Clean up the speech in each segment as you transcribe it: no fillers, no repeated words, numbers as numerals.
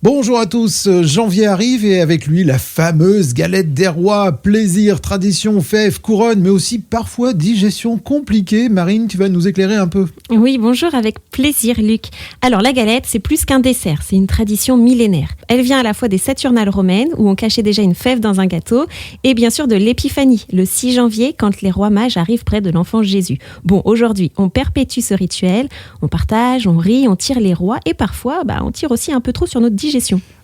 Bonjour à tous, janvier arrive et avec lui la fameuse galette des rois, plaisir, tradition, fève, couronne, mais aussi parfois digestion compliquée. Marine, tu vas nous éclairer un peu. Oui, bonjour, avec plaisir Luc. Alors la galette, c'est plus qu'un dessert, c'est une tradition millénaire. Elle vient à la fois des Saturnales romaines, où on cachait déjà une fève dans un gâteau, et bien sûr de l'Épiphanie, le 6 janvier, quand les rois mages arrivent près de l'enfant Jésus. Bon, aujourd'hui, on perpétue ce rituel, on partage, on rit, on tire les rois, et parfois, on tire aussi un peu trop sur notre digestion.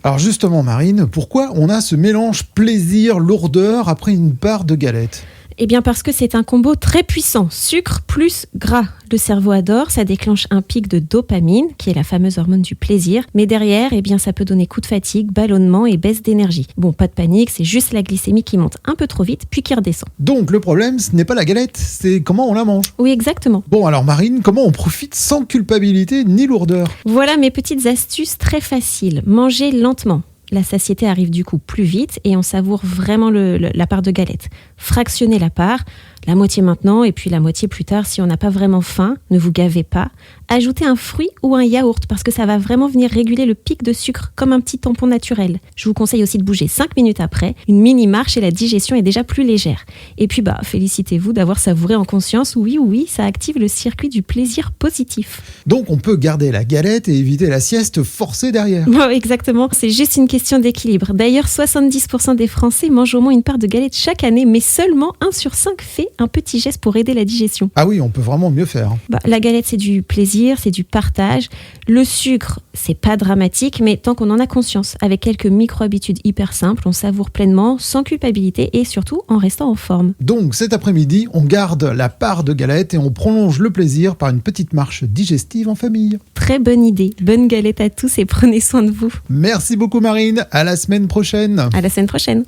Alors justement Marine, pourquoi on a ce mélange plaisir-lourdeur après une part de galette ? Eh bien parce que c'est un combo très puissant, sucre plus gras. Le cerveau adore, ça déclenche un pic de dopamine, qui est la fameuse hormone du plaisir. Mais derrière, ça peut donner coup de fatigue, ballonnement et baisse d'énergie. Bon, pas de panique, c'est juste la glycémie qui monte un peu trop vite, puis qui redescend. Donc le problème, ce n'est pas la galette, c'est comment on la mange. Oui, exactement. Bon alors Marine, comment on profite sans culpabilité ni lourdeur ? Voilà mes petites astuces très faciles. Manger lentement. La satiété arrive du coup plus vite et on savoure vraiment la part de galette. Fractionnez la part, la moitié maintenant et puis la moitié plus tard si on n'a pas vraiment faim, ne vous gavez pas. Ajoutez un fruit ou un yaourt parce que ça va vraiment venir réguler le pic de sucre comme un petit tampon naturel. Je vous conseille aussi de bouger 5 minutes après, une mini marche et la digestion est déjà plus légère. Et puis félicitez-vous d'avoir savouré en conscience, oui, ça active le circuit du plaisir positif. Donc on peut garder la galette et éviter la sieste forcée derrière. Bon, exactement, c'est juste une question d'équilibre. D'ailleurs, 70% des Français mangent au moins une part de galette chaque année, mais seulement 1 sur 5 fait un petit geste pour aider la digestion. Ah oui, on peut vraiment mieux faire. La galette, c'est du plaisir, c'est du partage. Le sucre, c'est pas dramatique, mais tant qu'on en a conscience, avec quelques micro-habitudes hyper simples, on savoure pleinement, sans culpabilité et surtout en restant en forme. Donc cet après-midi, on garde la part de galette et on prolonge le plaisir par une petite marche digestive en famille. Très bonne idée. Bonne galette à tous et prenez soin de vous. Merci beaucoup Marine, à la semaine prochaine. À la semaine prochaine.